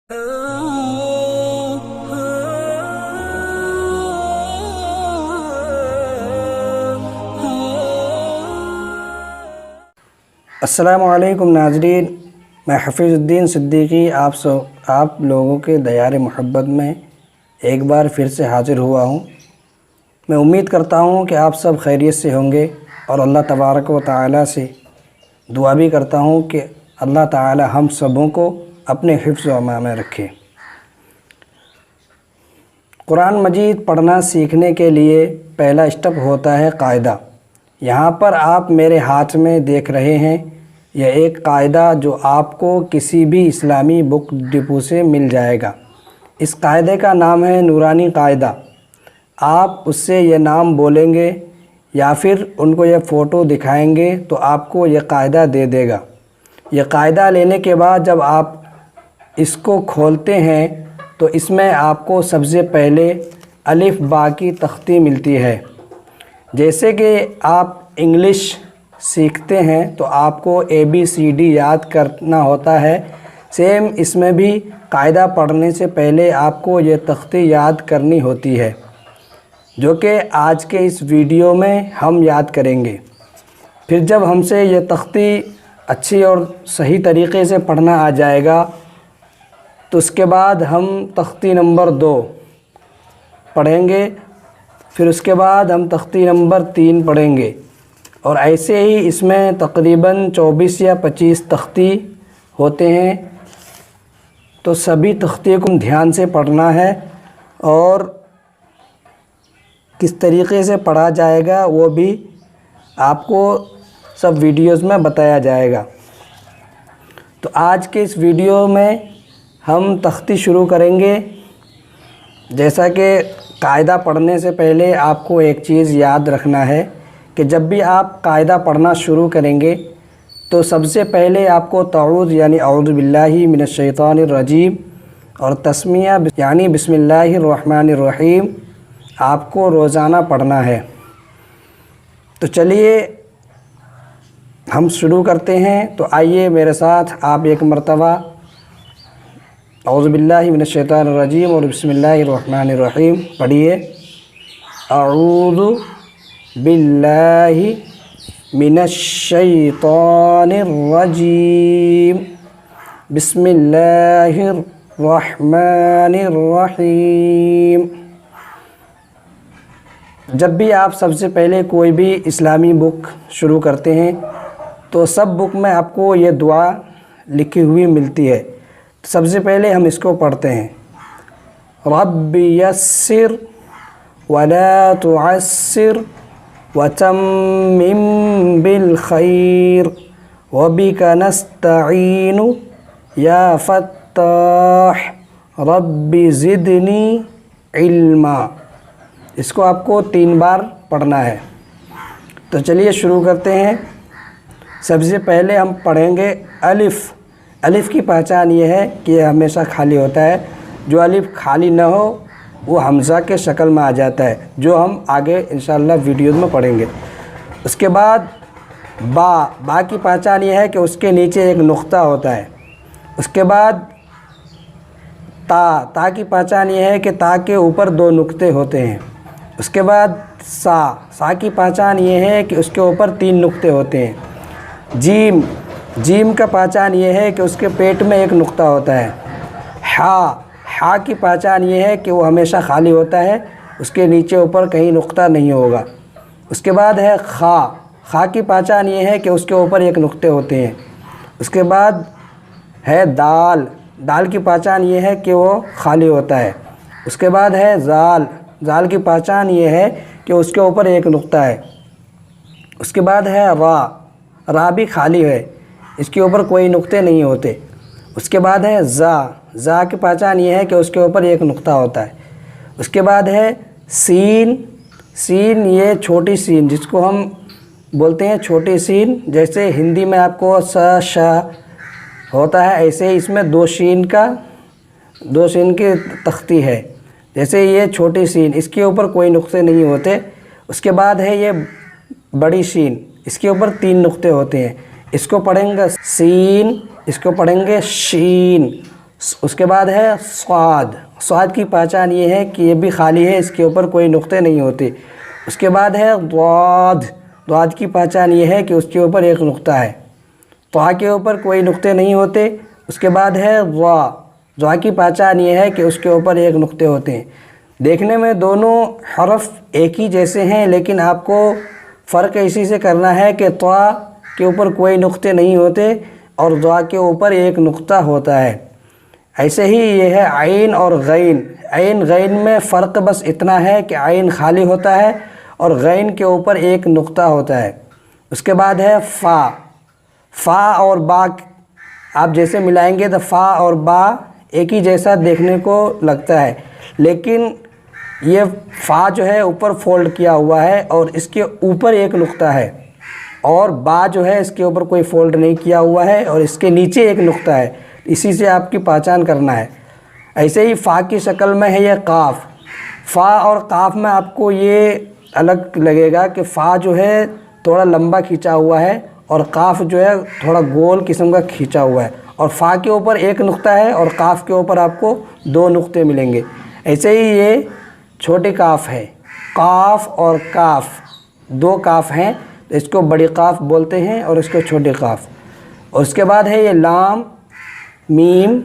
السلام علیکم ناظرین، میں حفیظ الدین صدیقی آپ لوگوں کے دیار محبت میں ایک بار پھر سے حاضر ہوا ہوں۔ میں امید کرتا ہوں کہ آپ سب خیریت سے ہوں گے، اور اللہ تبارک و تعالی سے دعا بھی کرتا ہوں کہ اللہ تعالی ہم سبوں کو اپنے حفظ و امان میں رکھے۔ قرآن مجید پڑھنا سیکھنے کے لیے پہلا اسٹیپ ہوتا ہے قاعدہ۔ یہاں پر آپ میرے ہاتھ میں دیکھ رہے ہیں، یہ ایک قاعدہ جو آپ کو کسی بھی اسلامی بک ڈپو سے مل جائے گا۔ اس قاعدے کا نام ہے نورانی قاعدہ۔ آپ اس سے یہ نام بولیں گے یا پھر ان کو یہ فوٹو دکھائیں گے تو آپ کو یہ قاعدہ دے دے گا۔ یہ قاعدہ لینے کے بعد جب آپ اس کو کھولتے ہیں تو اس میں آپ کو سب سے پہلے الف با کی تختی ملتی ہے۔ جیسے کہ آپ انگلش سیکھتے ہیں تو آپ کو ABCD یاد کرنا ہوتا ہے، سیم اس میں بھی قاعدہ پڑھنے سے پہلے آپ کو یہ تختی یاد کرنی ہوتی ہے، جو کہ آج کے اس ویڈیو میں ہم یاد کریں گے۔ پھر جب ہم سے یہ تختی اچھی اور صحیح طریقے سے پڑھنا آ جائے گا تو اس کے بعد ہم تختی نمبر 2 پڑھیں گے، پھر اس کے بعد ہم تختی نمبر 3 پڑھیں گے، اور ایسے ہی اس میں تقریباً 24 یا 25 تختی ہوتے ہیں۔ تو سبھی تختی کو دھیان سے پڑھنا ہے، اور کس طریقے سے پڑھا جائے گا وہ بھی آپ کو سب ویڈیوز میں بتایا جائے گا۔ تو آج کے اس ویڈیو میں ہم تختی شروع کریں گے۔ جیسا کہ قاعدہ پڑھنے سے پہلے آپ کو ایک چیز یاد رکھنا ہے کہ جب بھی آپ قاعدہ پڑھنا شروع کریں گے تو سب سے پہلے آپ کو تعوذ یعنی اعوذ باللہ من الشیطان الرجیم اور تسمیہ یعنی بسم اللہ الرحمن الرحیم آپ کو روزانہ پڑھنا ہے۔ تو چلیے ہم شروع کرتے ہیں۔ تو آئیے میرے ساتھ آپ ایک مرتبہ اعوذ باللہ من الشیطان الرجیم اور بسم اللہ الرحمن الرحیم پڑھیے۔ اعوذ باللہ من الشیطان الرجیم بسم اللہ الرحمن الرحیم۔ جب بھی آپ سب سے پہلے کوئی بھی اسلامی بک شروع کرتے ہیں تو سب بک میں آپ کو یہ دعا لکھی ہوئی ملتی ہے۔ سب سے پہلے ہم اس کو پڑھتے ہیں، رب یسر ولا تعسر وتمم بالخیر وبک نستعین یا فتاح رب زدنی علما۔ اس کو آپ کو 3 بار پڑھنا ہے۔ تو چلیے شروع کرتے ہیں۔ سب سے پہلے ہم پڑھیں گے الف۔ الف کی پہچان یہ ہے کہ یہ ہمیشہ خالی ہوتا ہے، جو الف خالی نہ ہو وہ حمزہ کے شکل میں آ جاتا ہے، جو ہم آگے انشاءاللہ ویڈیوز میں پڑھیں گے۔ اس کے بعد با کی پہچان یہ ہے کہ اس کے نیچے ایک نقطہ ہوتا ہے۔ اس کے بعد تا کی پہچان یہ ہے کہ تا کے اوپر 2 نقطے ہوتے ہیں۔ اس کے بعد سا کی پہچان یہ ہے کہ اس کے اوپر 3 نقطے ہوتے ہیں۔ جیم کا پہچان یہ ہے کہ اس کے پیٹ میں ایک نقطہ ہوتا ہے۔ ہا کی پہچان یہ ہے کہ وہ ہمیشہ خالی ہوتا ہے، اس کے نیچے اوپر کہیں نقطہ نہیں ہوگا۔ اس کے بعد ہے خا کی پہچان یہ ہے کہ اس کے اوپر ایک نقطے ہوتے ہیں۔ اس کے بعد ہے دال کی پہچان یہ ہے کہ وہ خالی ہوتا ہے۔ اس کے بعد ہے زال کی پہچان یہ ہے کہ اس کے اوپر ایک نقطہ ہے۔ اس کے بعد ہے را بھی خالی ہے، اس کے اوپر کوئی نقطے نہیں ہوتے۔ اس کے بعد ہے زا کی پہچان یہ ہے کہ اس کے اوپر ایک نقطہ ہوتا ہے۔ اس کے بعد ہے سین یہ چھوٹی سین جس کو ہم بولتے ہیں چھوٹی سین، جیسے ہندی میں آپ کو ش ہوتا ہے، ایسے ہی اس میں 2 سین کی تختی ہے۔ جیسے یہ چھوٹی سین، اس کے اوپر کوئی نقطے نہیں ہوتے۔ اس کے بعد ہے یہ بڑی شین، اس کے اوپر 3 نقطے ہوتے ہیں۔ اس کو پڑھیں گے سین، اس کو پڑھیں گے شین، اس کے بعد ہے صاد. صاد کی پہچان یہ ہے کہ یہ بھی خالی ہے, اس کے اوپر کوئی نقطے نہیں ہوتے. اس کے بعد ہے ضاد. ضاد کی پہچان یہ ہے کہ اس کے اوپر ایک نقطہ ہے. طا کے اوپر کوئی نقطے نہیں ہوتے. اس کے بعد ہے ضا. ضا کی پہچان یہ ہے کہ اس کے اوپر ایک نقطے ہوتے ہیں. دیکھنے میں دونوں حرف ایک ہی جیسے ہیں, لیکن آپ کو فرق اسی سے کرنا ہے کہ طا کے اوپر کوئی نقطے نہیں ہوتے اور ضا کے اوپر ایک نقطہ ہوتا ہے. ایسے ہی یہ ہے عین اور غین. عین غین میں فرق بس اتنا ہے کہ عین خالی ہوتا ہے اور غین کے اوپر ایک نقطہ ہوتا ہے. اس کے بعد ہے فا. فا اور با آپ جیسے ملائیں گے تو فا اور با ایک ہی جیسا دیکھنے کو لگتا ہے, لیکن یہ فا جو ہے اوپر فولڈ کیا ہوا ہے اور اس کے اوپر ایک نقطہ ہے, اور با جو ہے اس کے اوپر کوئی فولڈ نہیں کیا ہوا ہے اور اس کے نیچے ایک نقطہ ہے. اسی سے آپ کی پہچان کرنا ہے. ایسے ہی فا کی شکل میں ہے یہ قاف. فا اور قاف میں آپ کو یہ الگ لگے گا کہ فا جو ہے تھوڑا لمبا کھینچا ہوا ہے اور قاف جو ہے تھوڑا گول قسم کا کھینچا ہوا ہے, اور فا کے اوپر ایک نقطہ ہے اور قاف کے اوپر آپ کو دو نقطے ملیں گے. ایسے ہی یہ چھوٹی کاف ہے. قاف اور کاف دو کاف ہیں, اس کو بڑی قاف بولتے ہیں اور اس کو چھوٹی قاف. اور اس کے بعد ہے یہ لام, میم.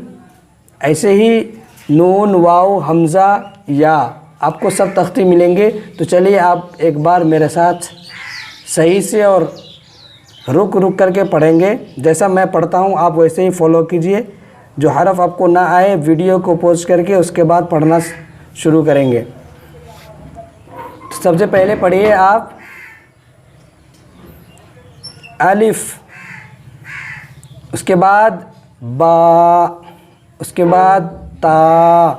ایسے ہی نون, واو, حمزہ, یا آپ کو سب تختی ملیں گے. تو چلیے آپ ایک بار میرے ساتھ صحیح سے اور رک رک کر کے پڑھیں گے. جیسا میں پڑھتا ہوں آپ ویسے ہی فالو کیجئے. جو حرف آپ کو نہ آئے ویڈیو کو پوز کر کے اس کے بعد پڑھنا شروع کریں گے. سب سے پہلے پڑھیے آپ الف, اس کے بعد با, اس کے بعد تا,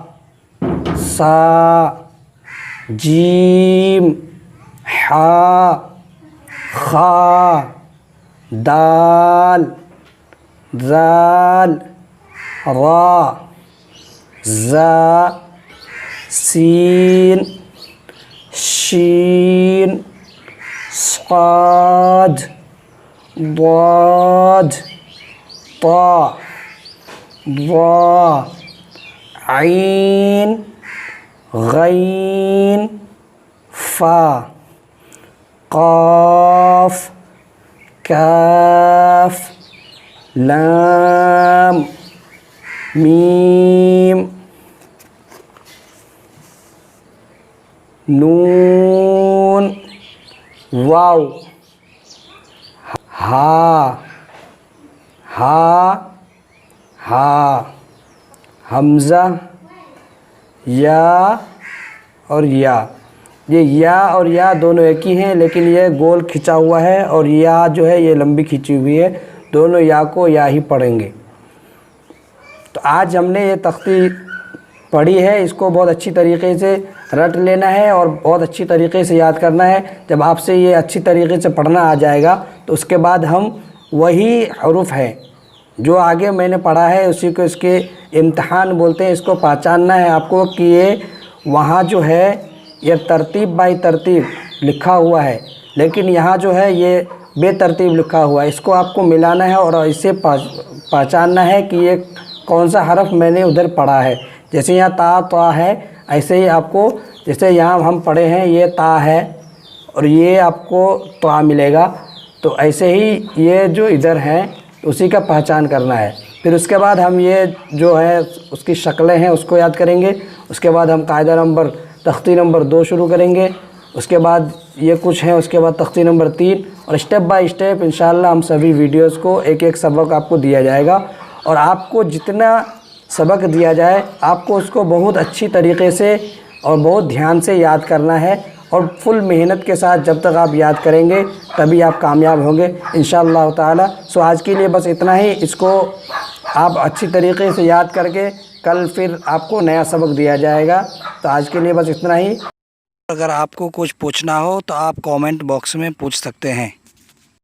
سا, جیم, حا, خا, دال, ذال, را, زا, سین, شین, صاد, ضاد, طا, ضا, عین, غین, فا, قاف, کاف, لام, میم, نون, واو, ہا, حمزہ, یا اور یا. یہ یا اور یا دونوں ایک ہی ہیں, لیکن یہ گول کھنچا ہوا ہے اور یا جو ہے یہ لمبی کھینچی ہوئی ہے. دونوں یا کو یا ہی پڑھیں گے. تو آج ہم نے یہ تختی پڑھی ہے, اس کو بہت اچھی طریقے سے رٹ لینا ہے اور بہت اچھی طریقے سے یاد کرنا ہے. جب آپ سے یہ اچھی طریقے سے پڑھنا آ جائے گا تو اس کے بعد ہم وہی حروف ہیں جو آگے میں نے پڑھا ہے اسی کو اس کے امتحان بولتے ہیں. اس کو پہچاننا ہے آپ کو کہ یہ وہاں جو ہے یہ ترتیب بائی ترتیب لکھا ہوا ہے, لیکن یہاں جو ہے یہ بے ترتیب لکھا ہوا ہے. اس کو آپ کو ملانا ہے اور اسے پہچاننا ہے کہ یہ کون سا حرف میں نے ادھر پڑھا ہے. جیسے یہاں تا طا ہے, ایسے ہی آپ کو جیسے یہاں ہم پڑھے ہیں یہ تا ہے اور یہ آپ کو طا ملے گا, تو ایسے ہی یہ جو ادھر ہیں اسی کا پہچان کرنا ہے. پھر اس کے بعد ہم یہ جو ہے اس کی شکلیں ہیں اس کو یاد کریں گے. اس کے بعد ہم قاعدہ نمبر تختی نمبر 2 شروع کریں گے. اس کے بعد یہ کچھ ہیں, اس کے بعد تختی نمبر 3, اور اسٹیپ بائی اسٹیپ انشاءاللہ ہم سبھی ویڈیوز کو ایک ایک سبق آپ کو دیا جائے گا. اور آپ کو جتنا سبق دیا جائے آپ کو اس کو بہت اچھی طریقے سے اور بہت دھیان سے یاد کرنا ہے, اور فل محنت کے ساتھ جب تک آپ یاد کریں گے تبھی آپ کامیاب ہوں گے انشاءاللہ تعالی. سو آج کے لیے بس اتنا ہی. اس کو آپ اچھی طریقے سے یاد کر کے کل پھر آپ کو نیا سبق دیا جائے گا. تو آج کے لیے بس اتنا ہی. اگر آپ کو کچھ پوچھنا ہو تو آپ کامنٹ باکس میں پوچھ سکتے ہیں.